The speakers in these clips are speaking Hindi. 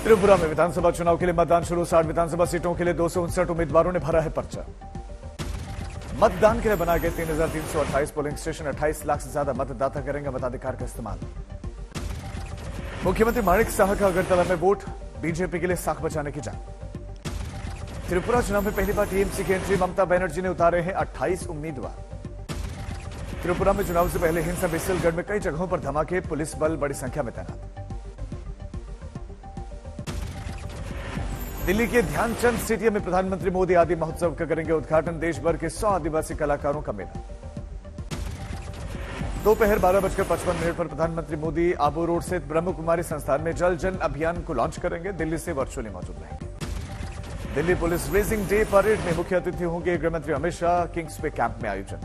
त्रिपुरा में विधानसभा चुनाव के लिए मतदान शुरू। 60 विधानसभा सीटों के लिए 259 उम्मीदवारों ने भरा है पर्चा। मतदान के लिए बनाए गए 3,328 पोलिंग स्टेशन। 28 लाख से ज्यादा मतदाता करेंगे मताधिकार का इस्तेमाल। मुख्यमंत्री माणिक साह का अगरतला में वोट, बीजेपी के लिए साख बचाने की जंग। त्रिपुरा चुनाव में पहली बार टीएमसी की एंट्री। ममता बनर्जी ने उतारे हैं 28 उम्मीदवार। त्रिपुरा में चुनाव से पहले हिंसा। बिसलगढ़ में कई जगहों पर धमाके, पुलिस बल बड़ी संख्या में तैनात। दिल्ली के ध्यानचंद स्टेडियम में प्रधानमंत्री मोदी आदि महोत्सव का करेंगे उद्घाटन। देश भर के 100 आदिवासी कलाकारों का मेला। दोपहर 12:55 पर प्रधानमंत्री मोदी आबू रोड स्थित ब्रह्म कुमारी संस्थान में जल जन अभियान को लॉन्च करेंगे। दिल्ली से वर्चुअली मौजूद रहेंगे। Delhi police raising day parade में मुख्य अतिथि होंगे गृहमंत्री अमित शाह। किंग्स वे कैंप में आयोजन।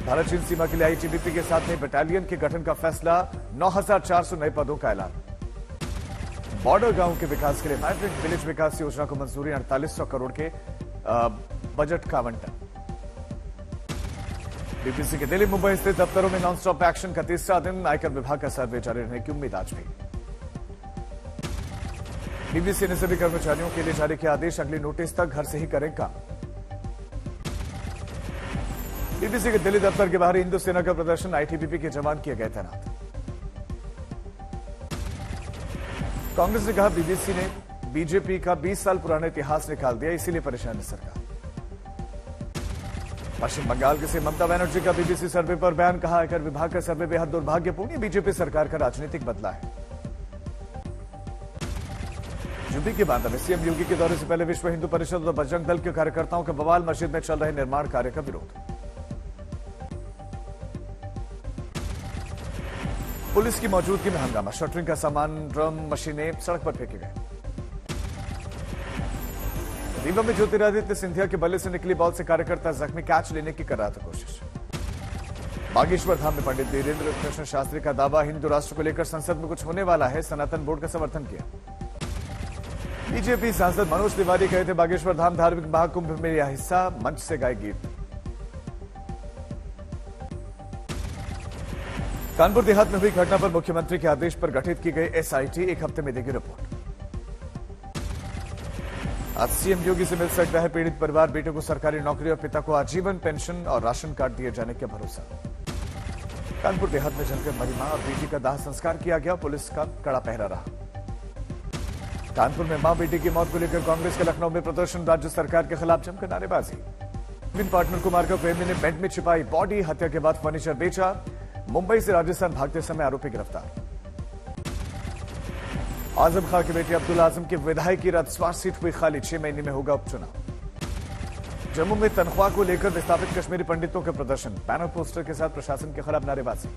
भारत चीन सीमा के लिए आईटीबीपी के साथ नई बटालियन के गठन का फैसला। 9,400 नए पदों का ऐलान। बॉर्डर गांव के विकास के लिए वाइब्रेंट विलेज विकास योजना को मंजूरी। 4800 करोड़ के बजट का आवंटन। बीबीसी के दिल्ली मुंबई स्थित दफ्तरों में नॉनस्टॉप एक्शन का तीसरा दिन। आयकर विभाग का सर्वे जारी रहने की उम्मीद आज भी। बीबीसी ने सभी कर्मचारियों के लिए जारी किया आदेश। अगली नोटिस तक घर से ही करें काम। बीबीसी के दिल्ली दफ्तर के बाहर हिंदू सेना का प्रदर्शन। आईटीबीपी के जवान किए गए तैनात। कांग्रेस ने कहा बीबीसी ने बीजेपी का 20 साल पुराना इतिहास निकाल दिया, इसीलिए परेशान है सरकार। पश्चिम बंगाल के सीएम ममता बनर्जी का बीबीसी सर्वे पर बयान। कहा आयकर विभाग का सर्वे बेहद दुर्भाग्यपूर्ण। बीजेपी सरकार का राजनीतिक बदला है। यूपी के बांदा में सीएम योगी के दौरे से पहले विश्व हिंदू परिषद और बजरंग दल के कार्यकर्ताओं का बवाल। मस्जिद में चल रहे निर्माण कार्य का विरोध। पुलिस की मौजूदगी में हंगामा। शटरिंग का सामान, ड्रम, मशीनें सड़क पर फेंके गए। रीवा में ज्योतिरादित्य सिंधिया के बल्ले से निकली बॉल से कार्यकर्ता जख्मी। कैच लेने की कर रहा था कोशिश। बागेश्वर धाम में पंडित वीरेंद्र कृष्ण शास्त्री का दावा। हिंदू राष्ट्र को लेकर संसद में कुछ होने वाला है। सनातन बोर्ड का समर्थन किया। बीजेपी सांसद मनोज तिवारी कहे थे बागेश्वर धाम धार्मिक महाकुंभ में लिया हिस्सा। मंच से गाए गीत। कानपुर देहात में हुई घटना पर मुख्यमंत्री के आदेश पर गठित की गई एसआईटी 1 हफ्ते में देगी रिपोर्ट। आज सीएम योगी से मिल सकता है पीड़ित परिवार। बेटे को सरकारी नौकरी और पिता को आजीवन पेंशन और राशन कार्ड दिए जाने का भरोसा। कानपुर देहात में जलकर मरी मां और बेटी का दाह संस्कार किया गया। पुलिस का कड़ा पहरा रहा। कानपुर में मां बेटी की मौत को लेकर कांग्रेस के लखनऊ में प्रदर्शन। राज्य सरकार के खिलाफ जमकर नारेबाजी। लिव-इन पार्टनर को मारकर प्रेमी ने बेड में छिपाई बॉडी। हत्या के बाद फर्नीचर बेचा। मुंबई से राजस्थान भागते समय आरोपी गिरफ्तार। आजम खां के बेटे अब्दुल आजम की विधायकी राजस्वार सीट हुई खाली। 6 महीने में होगा उपचुनाव। जम्मू में तनख्वाह को लेकर विस्थापित कश्मीरी पंडितों का प्रदर्शन। बैनर पोस्टर के साथ प्रशासन के खिलाफ नारेबाजी।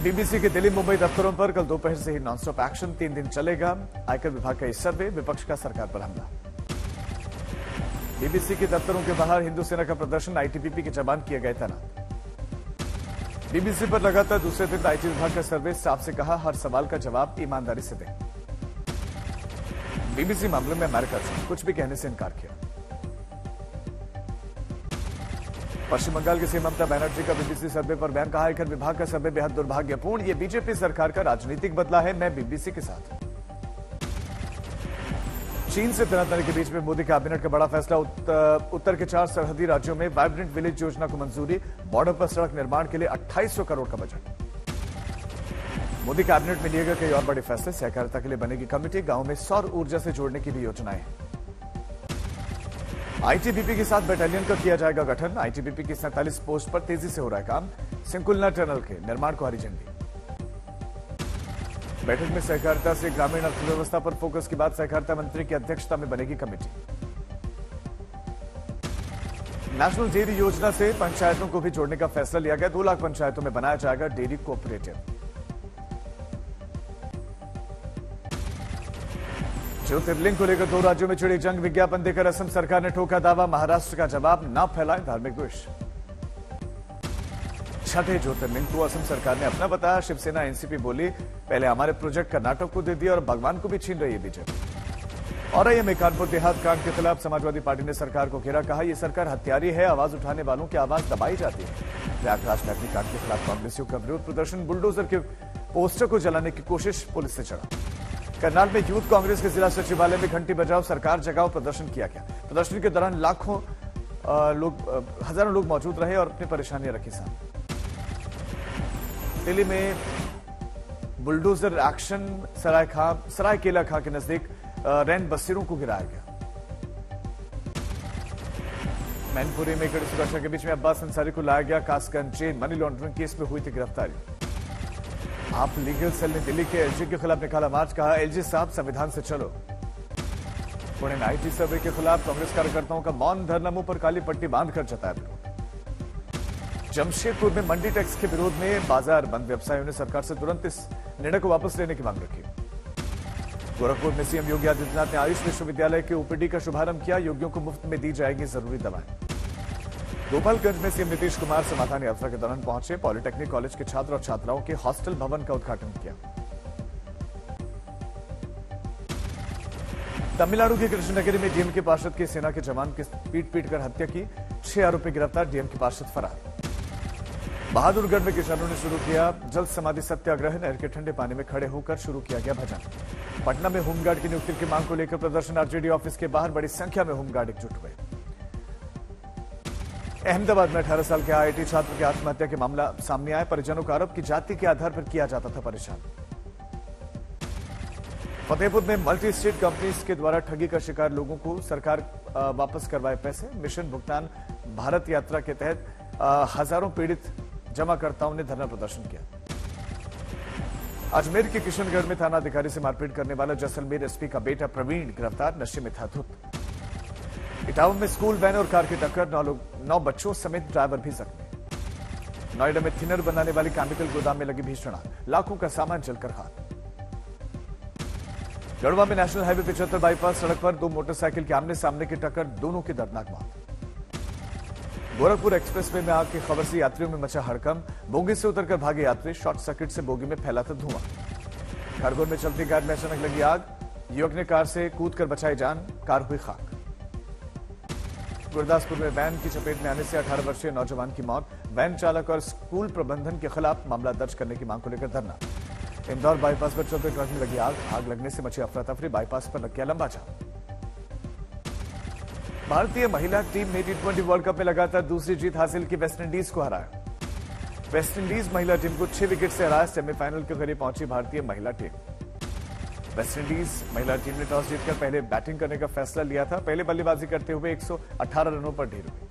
बीबीसी के दिल्ली मुंबई दफ्तरों पर कल दोपहर से ही नॉनस्टॉप एक्शन। 3 दिन चलेगा। आयकर विभाग का इस सर्वे। विपक्ष का सरकार पर हमला। बीबीसी के दफ्तरों के बाहर हिंदू सेना का प्रदर्शन। आईटीबीपी के जवान किए गए तैनात। बीबीसी पर लगातार दूसरे दिन आईटी विभाग का सर्वे। स्टाफ से कहा हर सवाल का जवाब ईमानदारी से दें। बीबीसी मामले में अमेरिका से कुछ भी कहने से इनकार किया। पश्चिम बंगाल के सीएम ममता बनर्जी का बीबीसी सर्वे पर बयान। कहा आयकर विभाग का सर्वे बेहद दुर्भाग्यपूर्ण। यह बीजेपी सरकार का राजनीतिक बदला है। मैं बीबीसी के साथ। चीन से तनातनी के बीच में मोदी कैबिनेट का बड़ा फैसला। उत्तर के 4 सरहदी राज्यों में वाइब्रेंट विलेज योजना को मंजूरी। बॉर्डर पर सड़क निर्माण के लिए 2800 करोड़ का बजट। मोदी कैबिनेट में लिए गए कई और बड़े फैसले। सहकारिता के लिए बनेगी कमेटी। गांव में सौर ऊर्जा से जोड़ने की भी योजनाएं। आईटीबीपी के साथ बटालियन का किया जाएगा गठन। आईटीबीपी की 47 पोस्ट पर तेजी से हो रहा है काम। सिंकुलना टनल के निर्माण को हरी झंडी। बैठक में सहकारिता से ग्रामीण अर्थव्यवस्था पर फोकस के बाद सहकारिता मंत्री की अध्यक्षता में बनेगी कमेटी। नेशनल डेयरी योजना से पंचायतों को भी जोड़ने का फैसला लिया गया। 2 लाख पंचायतों में बनाया जाएगा डेयरी कोऑपरेटिव। ज्योतिर्लिंग को लेकर 2 राज्यों में छिड़ी जंग। विज्ञापन देकर असम सरकार ने ठोका दावा। महाराष्ट्र का जवाब, ना फैलाएं धार्मिक द्वेष। छठे ज्योतिर्लिंग को असम सरकार ने अपना बताया। शिवसेना एनसीपी बोली पहले हमारे प्रोजेक्ट कर्नाटक को दे दिया और भगवान को भी छीन रही है बीजेपी। और में कानपुर देहात कांड के खिलाफ समाजवादी पार्टी ने सरकार को घेरा। कहा यह सरकार हत्यारी है। आवाज उठाने वालों की आवाज दबाई जाती है। प्रयागराज में अग्निकांड के खिलाफ कांग्रेसियों का विरोध प्रदर्शन, बुलडोजर के पोस्टर को जलाने की कोशिश, पुलिस से चढ़ा। करनाल में यूथ कांग्रेस के जिला सचिवालय में घंटी बजाओ सरकार जगाओ प्रदर्शन किया गया। प्रदर्शन के दौरान हजारों लोग मौजूद रहे और अपनी परेशानियां रखी सामने। दिल्ली में बुलडोजर एक्शन, सरायकेला खां के नजदीक रैन बसेरों को गिराया गया। मैनपुरी में कड़ी सुरक्षा के बीच में अब्बास अंसारी को लाया गया। Kasganj jail money laundering case में हुई थी गिरफ्तारी। आप लीगल सेल ने दिल्ली के एलजी के खिलाफ निकाला मार्च, कहा एलजी साहब संविधान से चलो। पुणे में आईटी सर्वे के खिलाफ कांग्रेस कार्यकर्ताओं का मौन धरना, मुंह पर काली पट्टी बांधकर जताया विरोध। जमशेदपुर में मंडी टैक्स के विरोध में बाजार बंद, व्यवसायियों ने सरकार से तुरंत इस निर्णय को वापस लेने की मांग रखी। गोरखपुर में सीएम योगी आदित्यनाथ ने आयुष विश्वविद्यालय के ओपीडी का शुभारंभ किया, योगियों को मुफ्त में दी जाएगी जरूरी दवाएं। गोपालगंज में सीएम नीतीश कुमार समाधान यात्रा के दौरान पहुंचे, पॉलिटेक्निक कॉलेज के छात्र और छात्राओं के हॉस्टल भवन का उद्घाटन किया। तमिलनाडु के कृष्णनगरी में डीएमके पार्षद की सेना के जवान की पीट कर हत्या की, 6 आरोपी गिरफ्तार, डीएमके पार्षद फरार। बहादुरगढ़ में किसानों ने शुरू किया जल समाधि सत्याग्रह, नहर के ठंडे पानी में खड़े होकर शुरू किया गया भजन। पटना में होमगार्ड की नियुक्ति की मांग को लेकर प्रदर्शन, आरजेडी ऑफिस के बाहर बड़ी संख्या में होमगार्ड एकजुट हुए। अहमदाबाद में 18 साल के आईआईटी छात्र की आत्महत्या के मामला सामने आया, परिजनों का आरोप कि जाति के आधार पर किया जाता था परेशान। फतेहपुर में मल्टी स्टेट कंपनीज के द्वारा ठगी का शिकार लोगों को सरकार वापस करवाए पैसे, मिशन भुगतान भारत यात्रा के तहत हजारों पीड़ित जमाकर्ताओं ने धरना प्रदर्शन किया। अजमेर के किशनगढ़ में थाना अधिकारी से मारपीट करने वाला जैसलमेर एसपी का बेटा प्रवीण गिरफ्तार, नशे में था धुत। इटावा में स्कूल वैन और कार की टक्कर, 9 बच्चों समेत ड्राइवर भी जख्मी। नोएडा में थिनर बनाने वाली केमिकल गोदाम में लगी भीषण आग, लाखों का सामान जलकर खाक। गढ़वा में नेशनल हाईवे 75 बाईपास सड़क पर 2 मोटरसाइकिल के आमने सामने की टक्कर, दोनों की दर्दनाक मौत। गोरखपुर एक्सप्रेसवे में आग की खबर से यात्रियों में मचा हड़कंप, बोगी से उतरकर भागे यात्री, शॉर्ट सर्किट से बोगी में फैला था धुआं। खरगोन में चलती कार में अचानक लगी आग, युवक ने कार से कूदकर बचाई जान, कार हुई खाक। गुरदासपुर में वैन की चपेट में आने से 18 वर्षीय नौजवान की मौत, वैन चालक और स्कूल प्रबंधन के खिलाफ मामला दर्ज करने की मांग को लेकर धरना। इंदौर बाईपास पर चलते ट्रक में लगी आग लगने से मची अफरा तफरी, बाईपास पर लग गया लंबा जाम। भारतीय महिला टीम ने T20 वर्ल्ड कप में लगातार दूसरी जीत हासिल की, वेस्टइंडीज को हराया। वेस्टइंडीज महिला टीम को 6 विकेट से हराया, सेमीफाइनल के करीब पहुंची भारतीय महिला टीम। वेस्टइंडीज महिला टीम ने टॉस जीतकर पहले बैटिंग करने का फैसला लिया था, पहले बल्लेबाजी करते हुए 118 रनों पर ढेर हुई।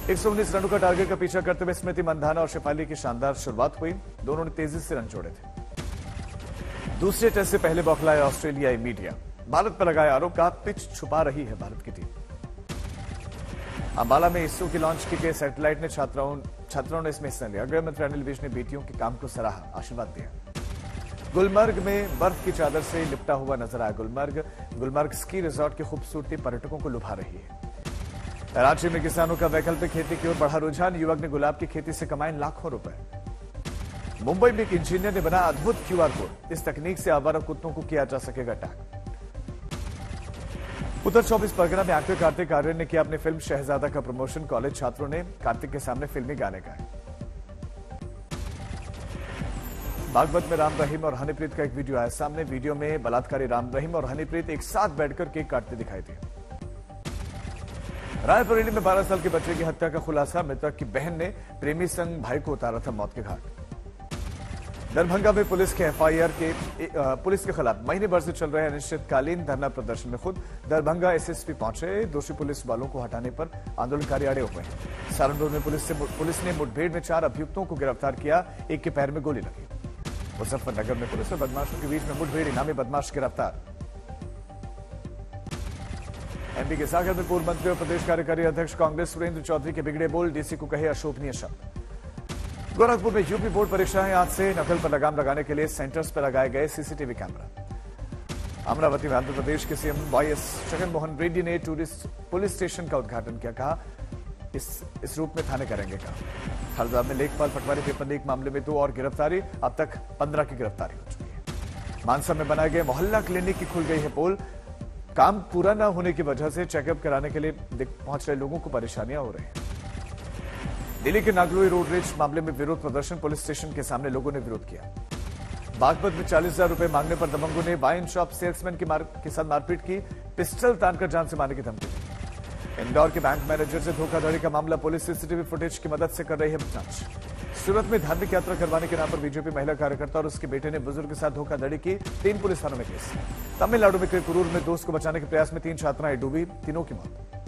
119 रनों का टारगेट का पीछा करते हुए स्मृति मंधाना और शेफाली की शानदार शुरुआत हुई, दोनों ने तेजी से रन जोड़े थे। दूसरे टेस्ट से पहले बौखलाया ऑस्ट्रेलियाई मीडिया, भारत पर लगाया आरोप, कहा पिच छुपा रही है भारत की टीम। अंबाला में इसरो की लॉन्च की गई सैटेलाइट ने छात्रों ने इसमें हिस्सा लिया, गृह मंत्री अनिल विज ने बेटियों के काम को सराहा, आशीर्वाद दिया। गुलमर्ग में बर्फ की चादर से लिपटा हुआ नजर आया गुलमर्ग स्की रिजॉर्ट की खूबसूरती पर्यटकों को लुभा रही है। रांची में किसानों का वैकल्पिक खेती की ओर बढ़ा रुझान, युवक ने गुलाब की खेती से कमाए लाखों रुपए। मुंबई में एक इंजीनियर ने बना अद्भुत क्यूआर कोड, इस तकनीक से आवारा कुत्तों को किया जा सकेगा टैग। उत्तर 24 परगना में एक्टर कार्तिक आर्यन ने किया अपनी फिल्म शहजादा का प्रमोशन, कॉलेज छात्रों ने कार्तिक के सामने फिल्मी गाने गाए। बागपत में राम रहीम और हनीप्रीत का एक वीडियो आया सामने, वीडियो में बलात्कारी राम रहीम और हनीप्रीत एक साथ बैठकर केक काटते दिखाई दिए। रायबरेली में 12 साल के बच्चे की हत्या का खुलासा, मृतक की बहन ने प्रेमी संग भाई को उतारा था मौत के घाट। दरभंगा में पुलिस के एफआईआर पुलिस के खिलाफ महीने भर से चल रहे अनिश्चितकालीन धरना प्रदर्शन में खुद दरभंगा एसएसपी पहुंचे, दोषी पुलिस वालों को हटाने पर आंदोलनकारी अड़े हुए हैं। सहारनपुर में पुलिस ने मुठभेड़ में 4 अभियुक्तों को गिरफ्तार किया, एक के पैर में गोली लगी। मुजफ्फरनगर में पुलिस और बदमाशों के बीच में मुठभेड़, इनामी बदमाश गिरफ्तार। एमपी के सागर में पूर्व मंत्री और प्रदेश कार्यकारी अध्यक्ष कांग्रेस सुरेंद्र चौधरी के बिगड़े बोल, डीसी को कहे अशोभनीय शब्द। गोरखपुर में यूपी बोर्ड परीक्षाएं आज से, नकल पर लगाम लगाने के लिए सेंटर्स पर लगाए गए सीसीटीवी कैमरा। अमरावती में आंध्र प्रदेश के सीएम वाईएस जगनमोहन रेड्डी ने टूरिस्ट पुलिस स्टेशन का उद्घाटन किया, कहा इस रूप में थाने करेंगे काम। हरिद्वार में लेखपाल पटवारी पेपर लीक मामले में 2 और गिरफ्तारी, अब तक 15 की गिरफ्तारी हो चुकी है। मानसा में बनाए गए मोहल्ला क्लिनिक की खुल गई है पोल, काम पूरा न होने की वजह से चेकअप कराने के लिए पहुंच रहे लोगों को परेशानियां हो रही हैं। दिल्ली के नागलोई रोड रेज मामले में विरोध प्रदर्शन, पुलिस स्टेशन के सामने लोगों ने विरोध किया। बागपत में 40,000 रुपए मांगने पर दबंगों ने वाइन शॉप सेल्समैन के साथ मारपीट की, पिस्टल तानकर जान से मारने की धमकी दी। इंदौर के बैंक मैनेजर से धोखाधड़ी का मामला, पुलिस सीसीटीवी फुटेज की मदद से कर रही है जांच। सूरत में धार्मिक यात्रा करवाने के नाम पर बीजेपी महिला कार्यकर्ता और उसके बेटे ने बुजुर्ग के साथ धोखाधड़ी की, 3 पुलिस थानों में केस। तमिलनाडु में किरकुरूर में दोस्त को बचाने के प्रयास में 3 छात्राएं डूबी, तीनों की मौत।